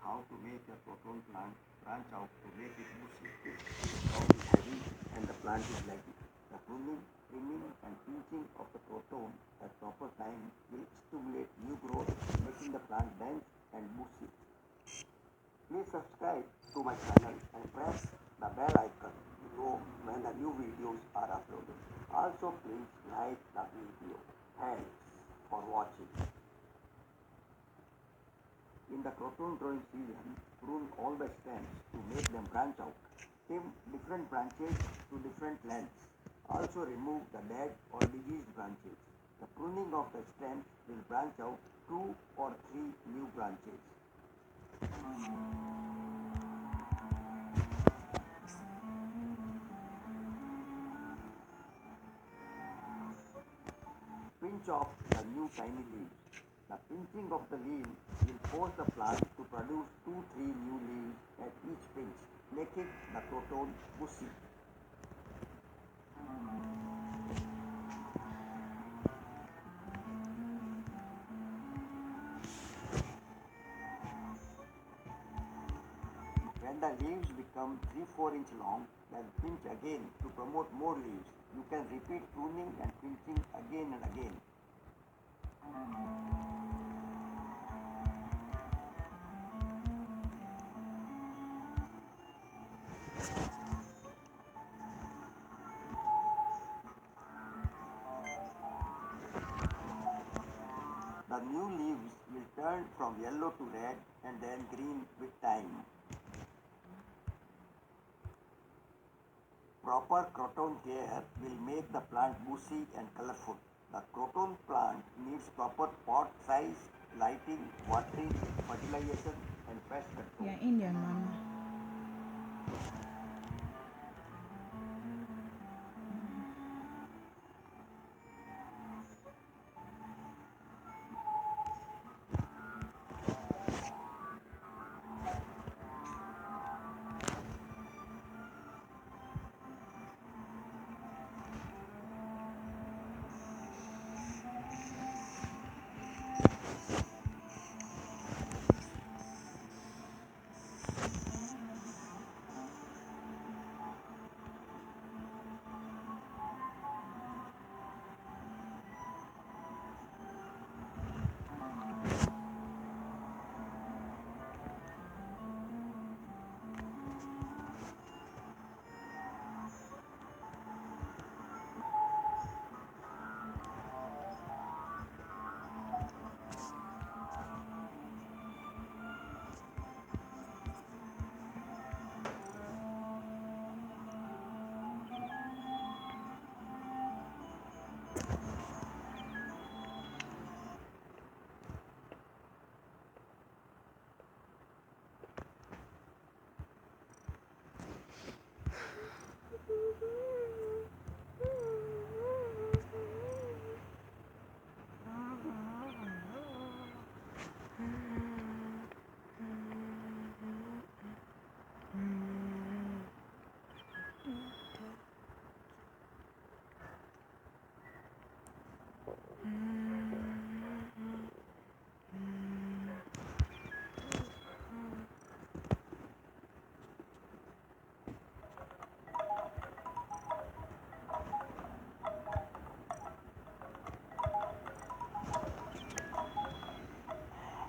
how to make a croton plant branch out to make it bushy. The ground is heavy and the plant is leggy. The pruning, trimming and pinching of the croton at proper time will stimulate new growth, making the plant dense and bushy. Please subscribe to my channel and press the bell icon to know when the new videos are uploaded. Also please like the video. Thanks for watching. In the croton growing season, prune all the stems to make them branch out. Trim different branches to different lengths. Also remove the dead or diseased branches. The pruning of the stems will branch out 2 or 3 new branches. Pinch off the new tiny leaves. The pinching of the leaves will force the plant to produce 2-3 new leaves at each pinch, making the croton bushy. When the leaves become 3-4 inch long, then pinch again to promote more leaves. You can repeat pruning and pinching again and again. The new leaves will turn from yellow to red and then green with time. Proper croton care will make the plant bushy and colorful. The croton plant needs proper pot size, lighting, watering, fertilization and pest control. Yeah, Indian mama.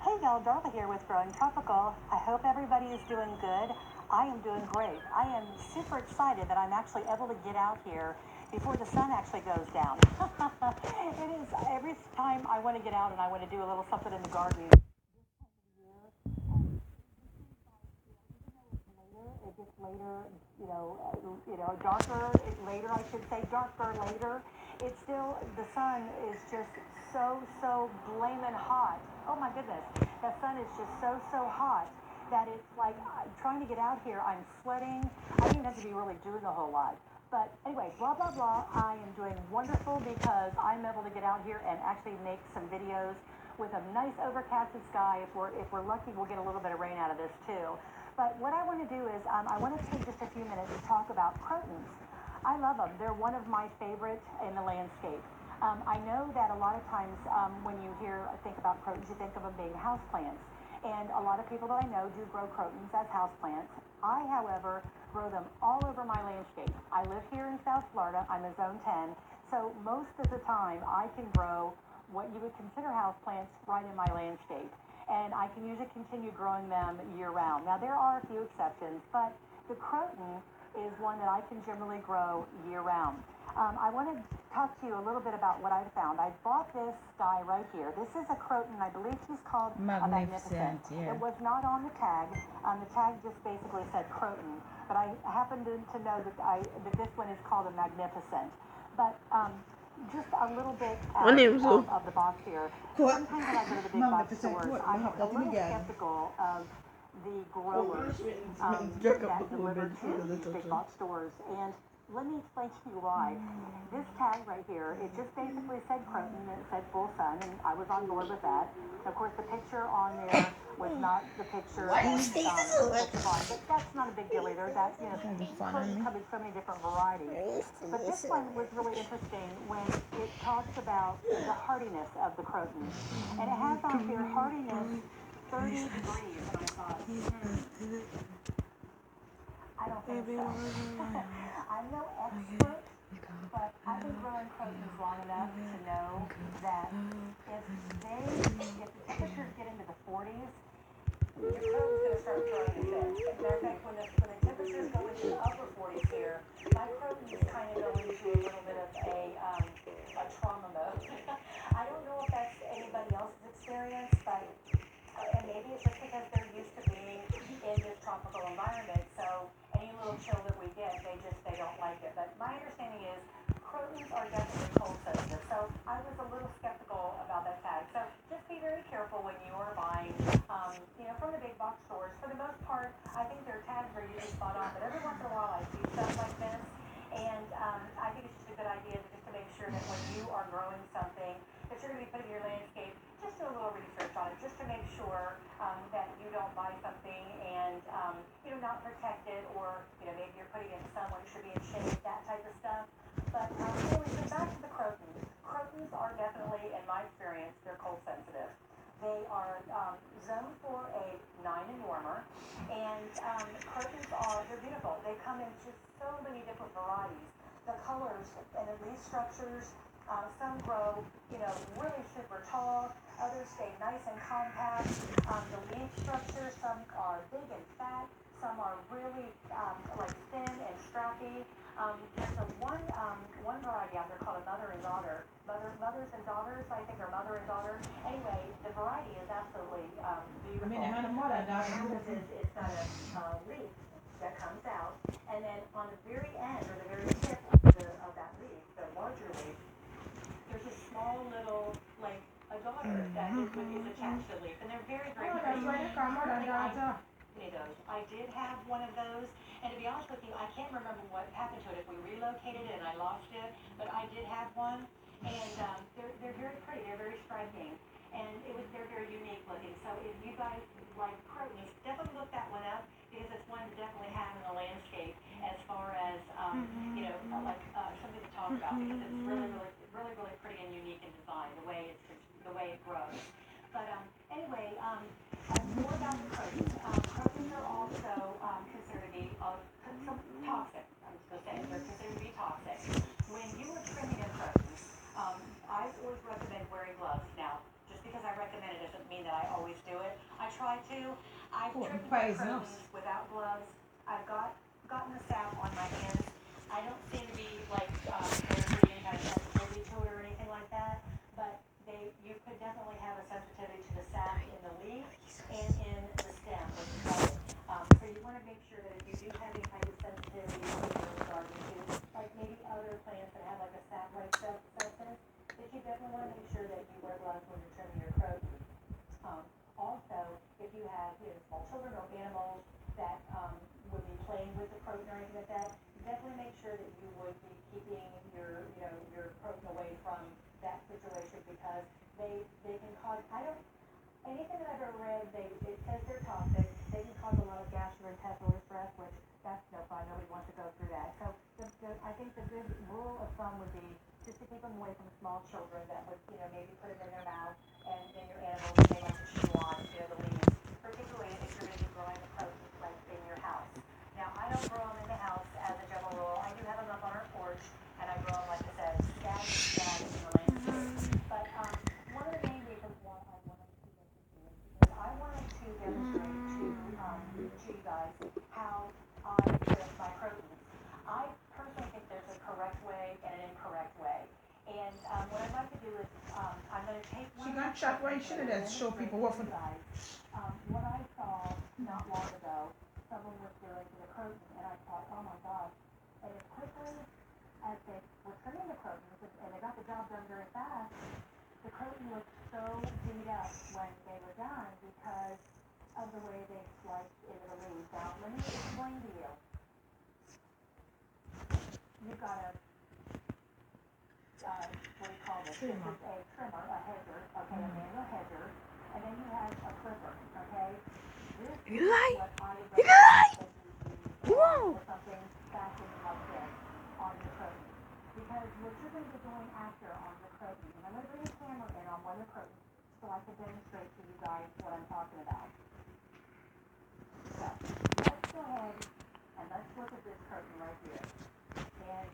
Hey y'all, Darla here with Growing Tropical. I hope everybody is doing good. I am doing great. I am super excited that I'm actually able to get out here before the sun actually goes down. It is every time I want to get out and I want to do a little something in the garden. It gets later, darker later. I should say darker later. It's still the sun is just so blaming hot. Oh my goodness, the sun is just so hot that it's like I'm trying to get out here. I'm sweating. I don't even have to be really doing a whole lot. But anyway, blah blah blah. I am doing wonderful because I'm able to get out here and actually make some videos with a nice overcasted sky. If we're lucky, we'll get a little bit of rain out of this too. But what I want to do is I want to take just a few minutes to talk about crotons. I love them. They're one of my favorite in the landscape. I know that a lot of times when you think about crotons, you think of them being houseplants. And a lot of people that I know do grow crotons as houseplants. I, however, grow them all over my landscape. I live here in South Florida. I'm a Zone 10. So most of the time, I can grow what you would consider houseplants right in my landscape. And I can usually continue growing them year round. Now, there are a few exceptions, but the croton is one that I can generally grow year round. I want to talk to you a little bit about what I found. I bought this guy right here. This is a croton. I believe he's called a magnificent. Yeah. It was not on the tag. The tag just basically said croton, but I happen to know that this one is called a magnificent. But just a little bit My name's Lou. of the box here. What? Sometimes when I go to the big box stores, I'm a little skeptical of the growers that deliver to these big box stores. And let me explain to you why. This tag right here, it just basically said croton and it said full sun, and I was on board with that. Of course, the picture on there was not the picture that but that's not a big deal either. That, crotons come in so many different varieties. But this one was really interesting when it talks about the hardiness of the croton. And it has on here hardiness 30 degrees, and I thought, I don't think so. I'm no expert, but I've been growing crotons long enough to know that if the temperatures get into the 40s, your croton's going to start throwing a fit. As a matter of fact, when the temperatures go into the upper 40s here, my croton is kind of going into a little bit of a trauma mode. I don't know if that's anybody else's experience, but and maybe it's just because they're used to being in this tropical environment. So any little chill that we get, they don't like it. But my understanding is crotons are definitely cold sensitive. So I was a little skeptical about that tag. So just be very careful when you are buying, from the big box stores. For the most part, I think their tags are usually spot on. But every once in a while, I see stuff like this, and I think it's just a good idea just to make sure that when you are growing something that you're going to be putting in your landscape, just do a little research on it, just to make sure that you don't buy something and not protect it, or maybe you're putting it in sun when it should be in shade, that type of stuff. But anyway, so back to the crotons. Crotons are definitely, in my experience, they're cold sensitive. They are zoned for a 9 and warmer, and crotons they're beautiful. They come in just so many different varieties. The colors and the leaf structures. Some grow, really super tall. Others stay nice and compact. The leaf structure, some are big and fat. Some are really like thin and strappy. There's one variety out there called a mother and daughter. Mothers and daughters, I think, or mother and daughter. Anyway, the variety is absolutely beautiful. It's got a leaf that comes out, and then on the very end, or the very tip of that leaf, the larger leaf, there's a small little, like, a daughter that is attached to the leaf, and they're very, very pretty. I did have one of those, and to be honest with you, I can't remember what happened to it, if we relocated it and I lost it, but I did have one, and they're very pretty, they're very striking, and they're very unique looking. So if you guys like crotons, definitely look that one up, because it's one to definitely have in the landscape as far as something to talk about, because it's really, really, really, really pretty and unique in design, the way it grows. But anyway, more about the crotons. Crotons are also considered to be toxic. I'm just going to say they're considered to be toxic. When you are trimming your crotons, I always recommend wearing gloves. Now, just because I recommend it doesn't mean that I always do it. I try to. I've trimmed my crotons without gloves. I've gotten the sap on my hands. I don't seem to be like any kind of sensitivity to it or anything like that, but you could definitely have a sensitivity to the sap in the leaf and in the stem, which is right. So you want to make sure that if you do have any type of sensitivity in garden to, like maybe other plants that have like a sap-like substance, that you definitely want to make sure that you wear gloves when you're trimming your croton. Also, if you have small children or animals that would be playing with the croton or anything like that, definitely make sure that you would be keeping your croton away from that situation, because they can cause, anything that I've ever read, it says they're toxic. They can cause a lot of gastrointestinal distress, which that's no fun. Nobody wants to go through that. So I think the good rule of thumb would be just to keep them away from small children that would, maybe put it in their mouth, and then your animals, they like to chew on, the leaves. particularly if you're going to be growing the croton like in your house. Now, I don't grow them in the house as a general rule. I do have them up on our porch, and I grow them, like I said, scattered in the landscape. But one of the main reasons why I wanted to get this here is because I wanted to demonstrate to you guys how I live my protons. I personally think there's a correct way and an incorrect way. And what I'd like to do is I'm going to take She got shot right. She did show people what for. what I saw not long ago, someone was doing to the croton, and I thought, oh my gosh. And as quickly as they were trimming the crotons, and they got the job done very fast, the croton looked so beat up when they were done because of the way they sliced into the leaves. Now, let me explain to you. You've got a what do you call this? This is a trimmer, a hedger, okay, a manual hedger, and then you have a clipper, okay? This is what I recommend that you use for something fastened like this on your croton. Because what you're going to be doing after on your croton, and I'm going to bring a camera in on one of the crotons so I can demonstrate to you guys what I'm talking about. So, let's go ahead and let's look at this croton right here. And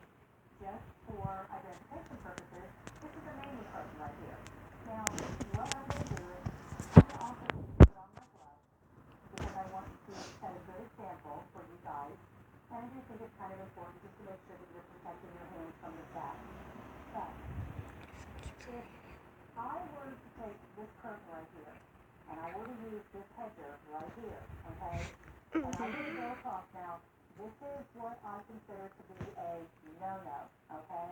just for identification purposes, this is a manual croton right here. Now, what I'm going to do is, I'm going to also put on my gloves because I want to set a good example for you guys. And I do think it's kind of important just to make sure that you're protecting your hands from the sap. But, if I were to take this croton right here, and I were to use this hedger right here, okay? And I were to go across now, this is what I consider to be a no-no, okay?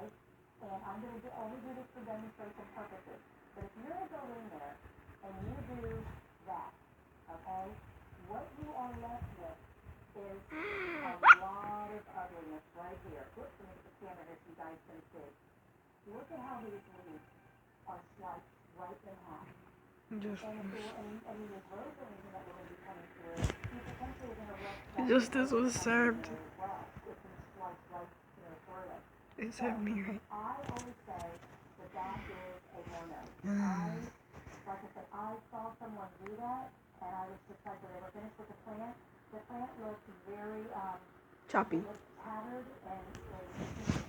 And I'm going to only do this for demonstration purposes. But if you're going to go in there and you do that, okay, what you are left with is a lot of ugliness right here. Oops, let me get the camera here so you guys can see. Look at how these leaves are sliced right in half. And if there were any rows or anything that were going to be coming through, you potentially are going to look Justice was served. as well. It's been sliced right through it. It's at me, right? I always say that that is a no-no. Like I said, I saw someone do that, and I was just like, when they were finished with the plant looked very, Choppy. it looked tattered, and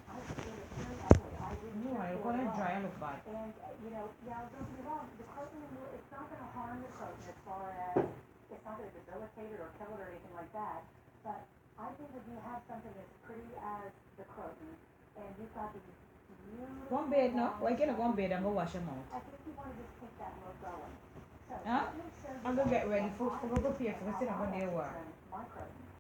I was very ugly. I didn't No, care I for got it it at all. dry and look bad. And, now don't get me wrong, the croton, it's not going to harm the croton as far as, it's not going to debilitate it or kill it or anything like that. But I think if you have something as pretty as the croton, and you've got these beautiful... Go on bed now. Why can't I go on bed and go wash your mouth? I think you want to just keep that look going. So, Huh? let me show you I'm gonna get guys ready what for I go prepare for how sit down I on there actually work. trim my croton.